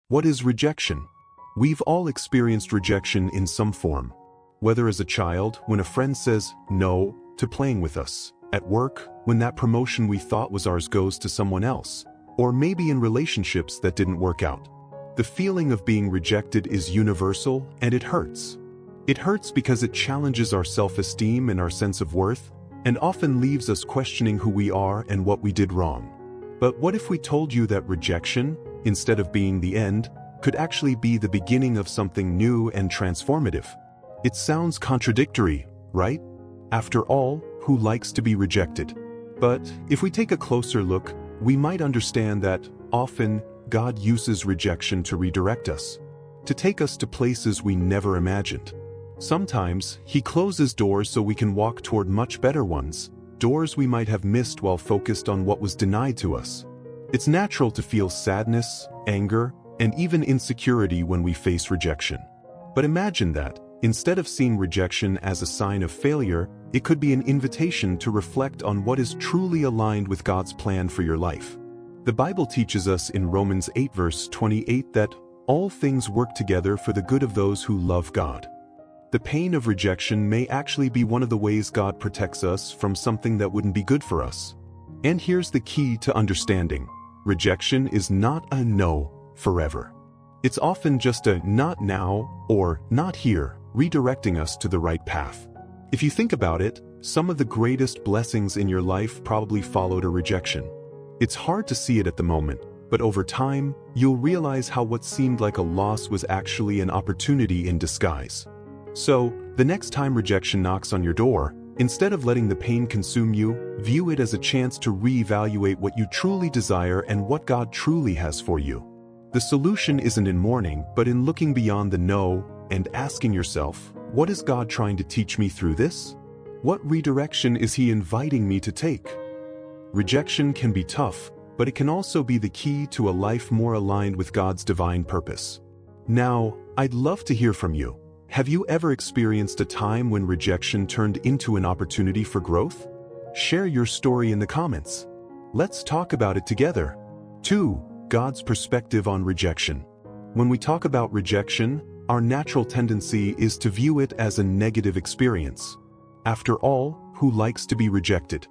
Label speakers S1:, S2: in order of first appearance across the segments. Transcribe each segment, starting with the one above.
S1: What is rejection? We've all experienced rejection in some form. Whether as a child, when a friend says no to playing with us, at work, when that promotion we thought was ours goes to someone else, or maybe in relationships that didn't work out. The feeling of being rejected is universal, and it hurts. It hurts because it challenges our self-esteem and our sense of worth, and often leaves us questioning who we are and what we did wrong. But what if we told you that rejection, instead of being the end, could actually be the beginning of something new and transformative? It sounds contradictory, right? After all, who likes to be rejected? But if we take a closer look, we might understand that, often, God uses rejection to redirect us, to take us to places we never imagined. Sometimes, He closes doors so we can walk toward much better ones, doors we might have missed while focused on what was denied to us. It's natural to feel sadness, anger, and even insecurity when we face rejection. But imagine that, instead of seeing rejection as a sign of failure, it could be an invitation to reflect on what is truly aligned with God's plan for your life. The Bible teaches us in Romans 8 verse 28 that all things work together for the good of those who love God. The pain of rejection may actually be one of the ways God protects us from something that wouldn't be good for us. And here's the key to understanding. Rejection is not a no forever. It's often just a not now or not here, redirecting us to the right path. If you think about it, some of the greatest blessings in your life probably followed a rejection. It's hard to see it at the moment, but over time, you'll realize how what seemed like a loss was actually an opportunity in disguise. So, the next time rejection knocks on your door, instead of letting the pain consume you, view it as a chance to reevaluate what you truly desire and what God truly has for you. The solution isn't in mourning, but in looking beyond the no and asking yourself, what is God trying to teach me through this? What redirection is He inviting me to take? Rejection can be tough, but it can also be the key to a life more aligned with God's divine purpose. Now, I'd love to hear from you. Have you ever experienced a time when rejection turned into an opportunity for growth? Share your story in the comments. Let's talk about it together. 2. God's perspective on rejection. When we talk about rejection, our natural tendency is to view it as a negative experience. After all, who likes to be rejected?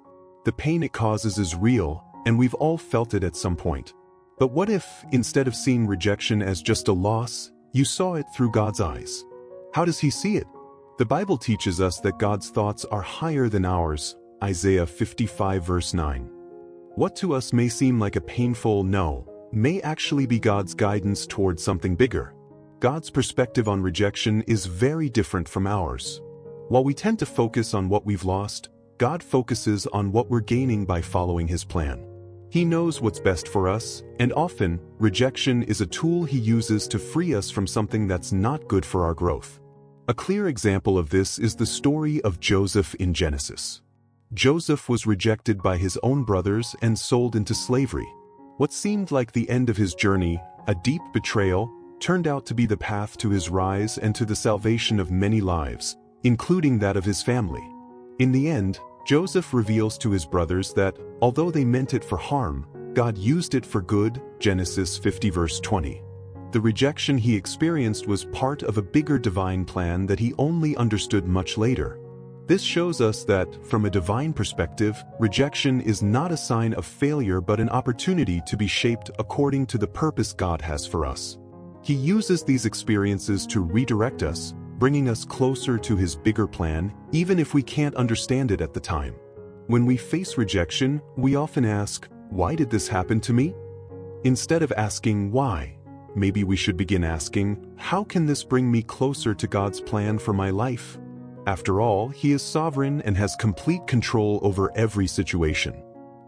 S1: The pain it causes is real, and we've all felt it at some point. But what if, instead of seeing rejection as just a loss, you saw it through God's eyes? How does He see it? The Bible teaches us that God's thoughts are higher than ours, Isaiah 55 verse 9. What to us may seem like a painful no, may actually be God's guidance toward something bigger. God's perspective on rejection is very different from ours. While we tend to focus on what we've lost, God focuses on what we're gaining by following His plan. He knows what's best for us, and often, rejection is a tool He uses to free us from something that's not good for our growth. A clear example of this is the story of Joseph in Genesis. Joseph was rejected by his own brothers and sold into slavery. What seemed like the end of his journey, a deep betrayal, turned out to be the path to his rise and to the salvation of many lives, including that of his family. In the end, Joseph reveals to his brothers that, although they meant it for harm, God used it for good, Genesis 50 verse 20. The rejection he experienced was part of a bigger divine plan that he only understood much later. This shows us that, from a divine perspective, rejection is not a sign of failure but an opportunity to be shaped according to the purpose God has for us. He uses these experiences to redirect us, bringing us closer to His bigger plan, even if we can't understand it at the time. When we face rejection, we often ask, "Why did this happen to me?" Instead of asking why, maybe we should begin asking, how can this bring me closer to God's plan for my life? After all, He is sovereign and has complete control over every situation.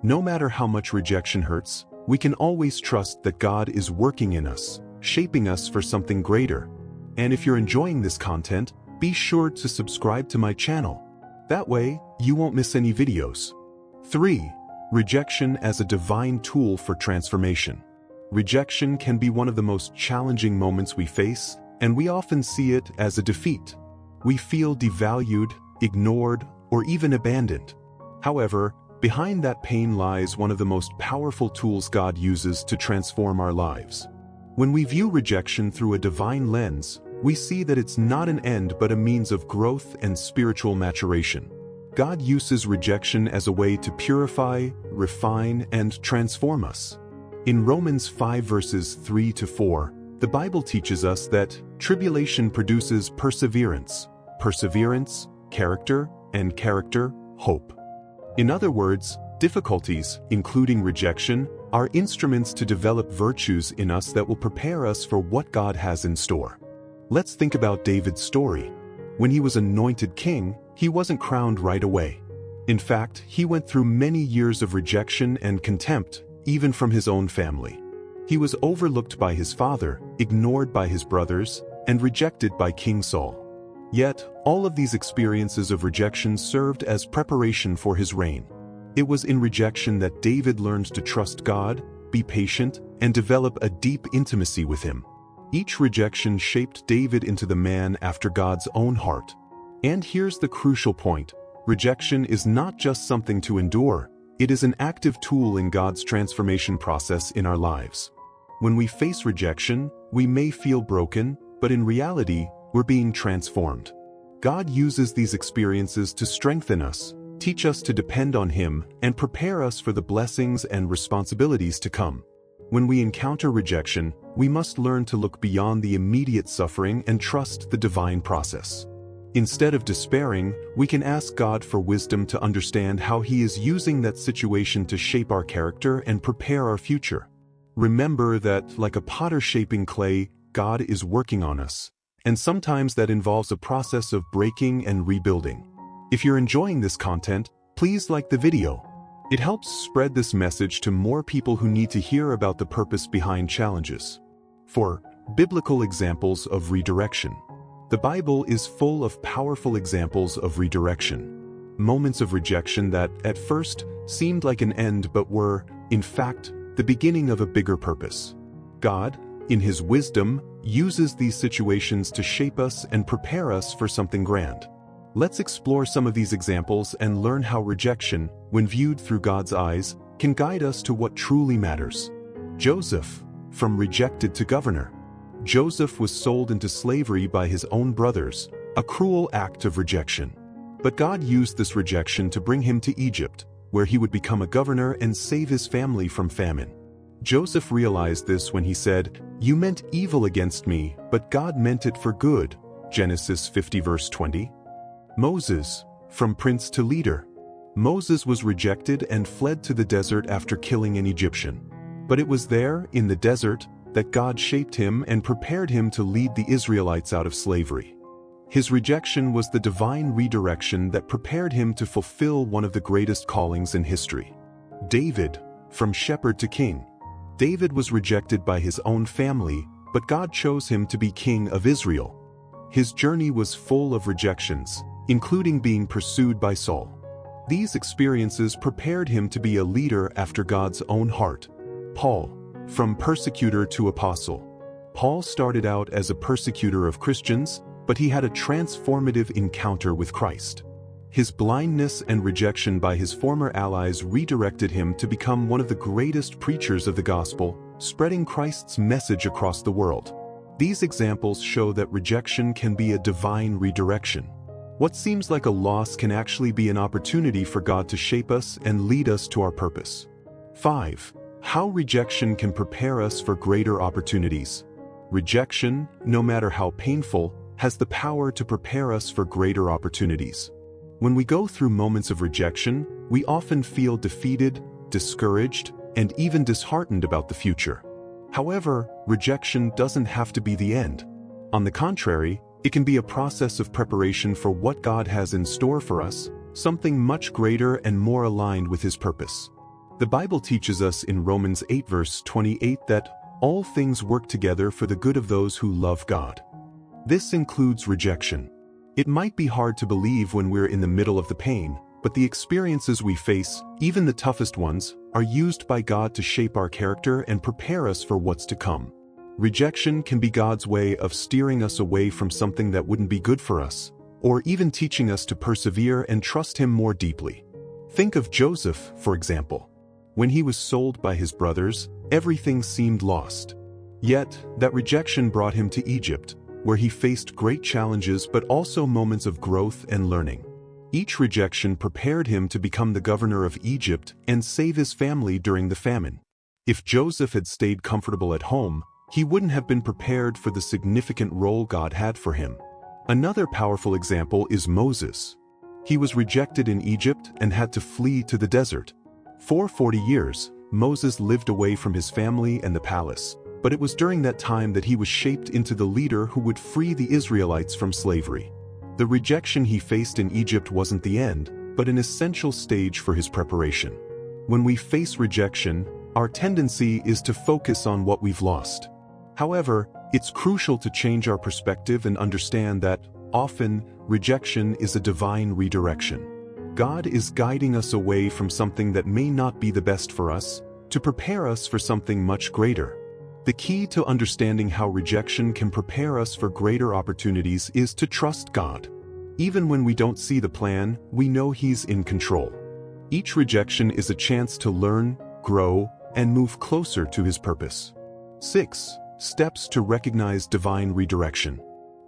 S1: No matter how much rejection hurts, we can always trust that God is working in us, shaping us for something greater. And if you're enjoying this content, be sure to subscribe to my channel. That way, you won't miss any videos. 3. Rejection as a divine tool for transformation. Rejection can be one of the most challenging moments we face, and we often see it as a defeat. We feel devalued, ignored, or even abandoned. However, behind that pain lies one of the most powerful tools God uses to transform our lives. When we view rejection through a divine lens, we see that it's not an end but a means of growth and spiritual maturation. God uses rejection as a way to purify, refine, and transform us. In Romans 5 verses 3 to 4, the Bible teaches us that tribulation produces perseverance, perseverance, character, and character, hope. In other words, difficulties, including rejection, are instruments to develop virtues in us that will prepare us for what God has in store. Let's think about David's story. When he was anointed king, he wasn't crowned right away. In fact, he went through many years of rejection and contempt, even from his own family. He was overlooked by his father, ignored by his brothers, and rejected by King Saul. Yet, all of these experiences of rejection served as preparation for his reign. It was in rejection that David learned to trust God, be patient, and develop a deep intimacy with him. Each rejection shaped David into the man after God's own heart. And here's the crucial point: rejection is not just something to endure, it is an active tool in God's transformation process in our lives. When we face rejection, we may feel broken, but in reality, we're being transformed. God uses these experiences to strengthen us, teach us to depend on Him, and prepare us for the blessings and responsibilities to come. When we encounter rejection, we must learn to look beyond the immediate suffering and trust the divine process. Instead of despairing, we can ask God for wisdom to understand how He is using that situation to shape our character and prepare our future. Remember that, like a potter shaping clay, God is working on us, and sometimes that involves a process of breaking and rebuilding. If you're enjoying this content, please like the video. It helps spread this message to more people who need to hear about the purpose behind challenges. 4. Biblical examples of redirection. The Bible is full of powerful examples of redirection. Moments of rejection that, at first, seemed like an end but were, in fact, the beginning of a bigger purpose. God, in His wisdom, uses these situations to shape us and prepare us for something grand. Let's explore some of these examples and learn how rejection, when viewed through God's eyes, can guide us to what truly matters. Joseph, from rejected to governor. Joseph was sold into slavery by his own brothers, a cruel act of rejection. But God used this rejection to bring him to Egypt, where he would become a governor and save his family from famine. Joseph realized this when he said, "You meant evil against me, but God meant it for good." Genesis 50 verse 20. Moses, from prince to leader. Moses was rejected and fled to the desert after killing an Egyptian. But it was there, in the desert, that God shaped him and prepared him to lead the Israelites out of slavery. His rejection was the divine redirection that prepared him to fulfill one of the greatest callings in history. David, from shepherd to king. David was rejected by his own family, but God chose him to be king of Israel. His journey was full of rejections, including being pursued by Saul. These experiences prepared him to be a leader after God's own heart. Paul, from persecutor to apostle. Paul started out as a persecutor of Christians, but he had a transformative encounter with Christ. His blindness and rejection by his former allies redirected him to become one of the greatest preachers of the gospel, spreading Christ's message across the world. These examples show that rejection can be a divine redirection. What seems like a loss can actually be an opportunity for God to shape us and lead us to our purpose. 5. How rejection can prepare us for greater opportunities. Rejection, no matter how painful, has the power to prepare us for greater opportunities. When we go through moments of rejection, we often feel defeated, discouraged, and even disheartened about the future. However, rejection doesn't have to be the end. On the contrary, it can be a process of preparation for what God has in store for us, something much greater and more aligned with His purpose. The Bible teaches us in Romans 8 verse 28 that all things work together for the good of those who love God. This includes rejection. It might be hard to believe when we're in the middle of the pain, but the experiences we face, even the toughest ones, are used by God to shape our character and prepare us for what's to come. Rejection can be God's way of steering us away from something that wouldn't be good for us, or even teaching us to persevere and trust Him more deeply. Think of Joseph, for example. When he was sold by his brothers, everything seemed lost. Yet, that rejection brought him to Egypt, where he faced great challenges but also moments of growth and learning. Each rejection prepared him to become the governor of Egypt and save his family during the famine. If Joseph had stayed comfortable at home, he wouldn't have been prepared for the significant role God had for him. Another powerful example is Moses. He was rejected in Egypt and had to flee to the desert. For 40 years, Moses lived away from his family and the palace, but it was during that time that he was shaped into the leader who would free the Israelites from slavery. The rejection he faced in Egypt wasn't the end, but an essential stage for his preparation. When we face rejection, our tendency is to focus on what we've lost. However, it's crucial to change our perspective and understand that, often, rejection is a divine redirection. God is guiding us away from something that may not be the best for us, to prepare us for something much greater. The key to understanding how rejection can prepare us for greater opportunities is to trust God. Even when we don't see the plan, we know He's in control. Each rejection is a chance to learn, grow, and move closer to His purpose. 6. Steps to recognize divine redirection.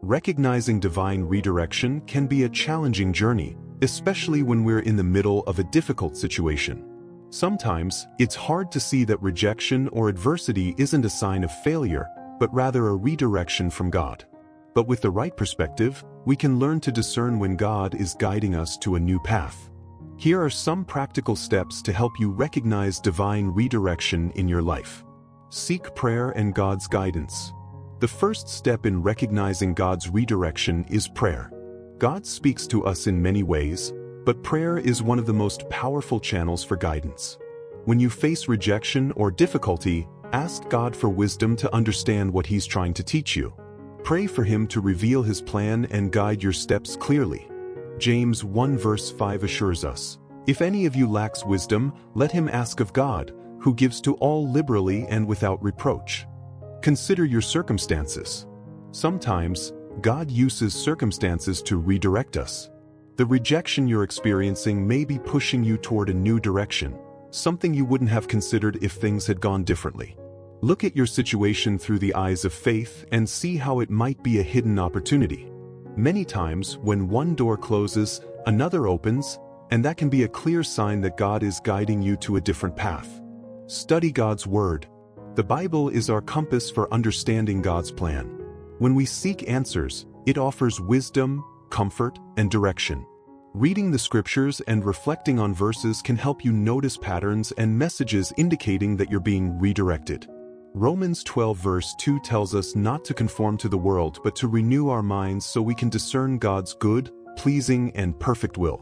S1: Recognizing divine redirection can be a challenging journey, especially when we're in the middle of a difficult situation. Sometimes, it's hard to see that rejection or adversity isn't a sign of failure, but rather a redirection from God. But with the right perspective, we can learn to discern when God is guiding us to a new path. Here are some practical steps to help you recognize divine redirection in your life. Seek prayer and God's guidance. The first step in recognizing God's redirection is prayer. God speaks to us in many ways, but prayer is one of the most powerful channels for guidance. When you face rejection or difficulty, ask God for wisdom to understand what He's trying to teach you. Pray for Him to reveal His plan and guide your steps clearly. James 1 verse 5 assures us, "If any of you lacks wisdom, let him ask of God, who gives to all liberally and without reproach." Consider your circumstances. Sometimes, God uses circumstances to redirect us. The rejection you're experiencing may be pushing you toward a new direction, something you wouldn't have considered if things had gone differently. Look at your situation through the eyes of faith and see how it might be a hidden opportunity. Many times, when one door closes, another opens, and that can be a clear sign that God is guiding you to a different path. Study God's Word. The Bible is our compass for understanding God's plan. When we seek answers, it offers wisdom, comfort, and direction. Reading the Scriptures and reflecting on verses can help you notice patterns and messages indicating that you're being redirected. Romans 12 verse 2 tells us not to conform to the world but to renew our minds so we can discern God's good, pleasing, and perfect will.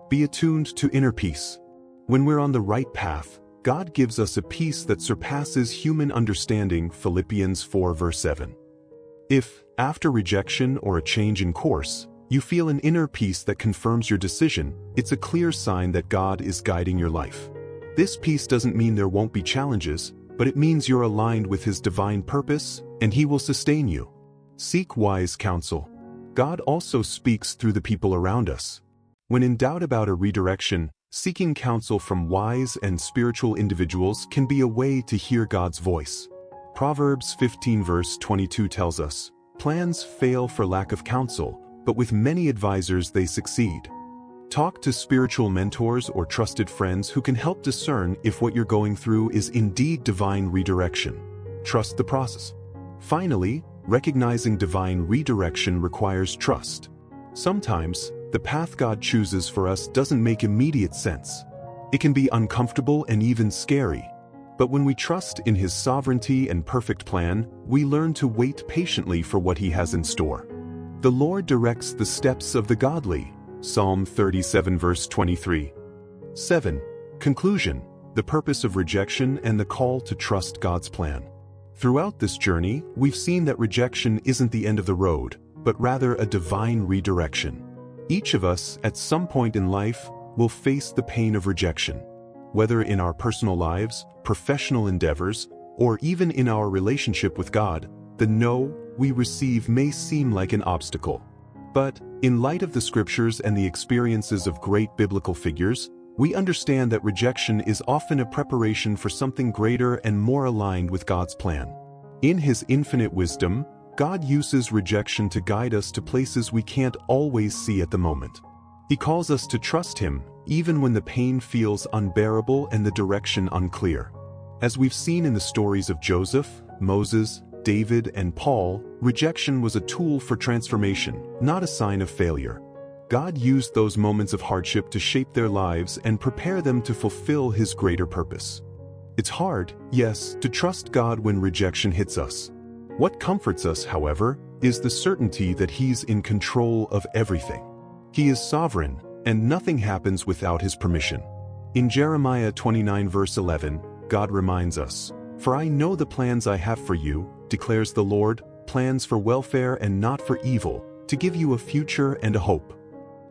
S1: Be attuned to inner peace. When we're on the right path, God gives us a peace that surpasses human understanding, Philippians 4 verse 7. If, after rejection or a change in course, you feel an inner peace that confirms your decision, it's a clear sign that God is guiding your life. This peace doesn't mean there won't be challenges, but it means you're aligned with His divine purpose, and He will sustain you. Seek wise counsel. God also speaks through the people around us. When in doubt about a redirection, seeking counsel from wise and spiritual individuals can be a way to hear God's voice. Proverbs 15 verse 22 tells us, "Plans fail for lack of counsel, but with many advisors they succeed." Talk to spiritual mentors or trusted friends who can help discern if what you're going through is indeed divine redirection. Trust the process. Finally, recognizing divine redirection requires trust. Sometimes, the path God chooses for us doesn't make immediate sense. It can be uncomfortable and even scary. But when we trust in His sovereignty and perfect plan, we learn to wait patiently for what He has in store. The Lord directs the steps of the godly. Psalm 37 verse 23. 7. Conclusion: the purpose of rejection and the call to trust God's plan. Throughout this journey, we've seen that rejection isn't the end of the road, but rather a divine redirection. Each of us, at some point in life, will face the pain of rejection. Whether in our personal lives, professional endeavors, or even in our relationship with God, the no we receive may seem like an obstacle. But, in light of the Scriptures and the experiences of great biblical figures, we understand that rejection is often a preparation for something greater and more aligned with God's plan. In His infinite wisdom, God uses rejection to guide us to places we can't always see at the moment. He calls us to trust Him, even when the pain feels unbearable and the direction unclear. As we've seen in the stories of Joseph, Moses, David, and Paul, rejection was a tool for transformation, not a sign of failure. God used those moments of hardship to shape their lives and prepare them to fulfill His greater purpose. It's hard, yes, to trust God when rejection hits us. What comforts us, however, is the certainty that He's in control of everything. He is sovereign, and nothing happens without His permission. In Jeremiah 29 verse 11, God reminds us, "For I know the plans I have for you, declares the Lord, plans for welfare and not for evil, to give you a future and a hope."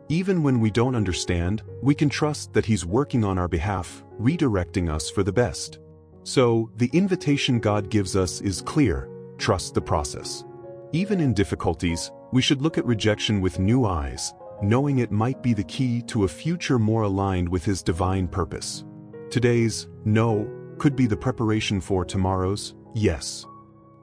S1: Even when we don't understand, we can trust that He's working on our behalf, redirecting us for the best. So, the invitation God gives us is clear: trust the process. Even in difficulties, we should look at rejection with new eyes, knowing it might be the key to a future more aligned with His divine purpose. Today's no could be the preparation for tomorrow's yes.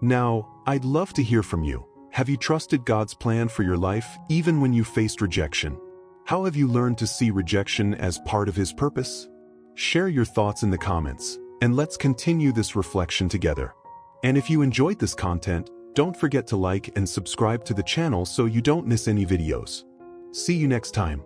S1: Now, I'd love to hear from you. Have you trusted God's plan for your life even when you faced rejection? How have you learned to see rejection as part of His purpose? Share your thoughts in the comments, and let's continue this reflection together. And if you enjoyed this content, don't forget to like and subscribe to the channel so you don't miss any videos. See you next time.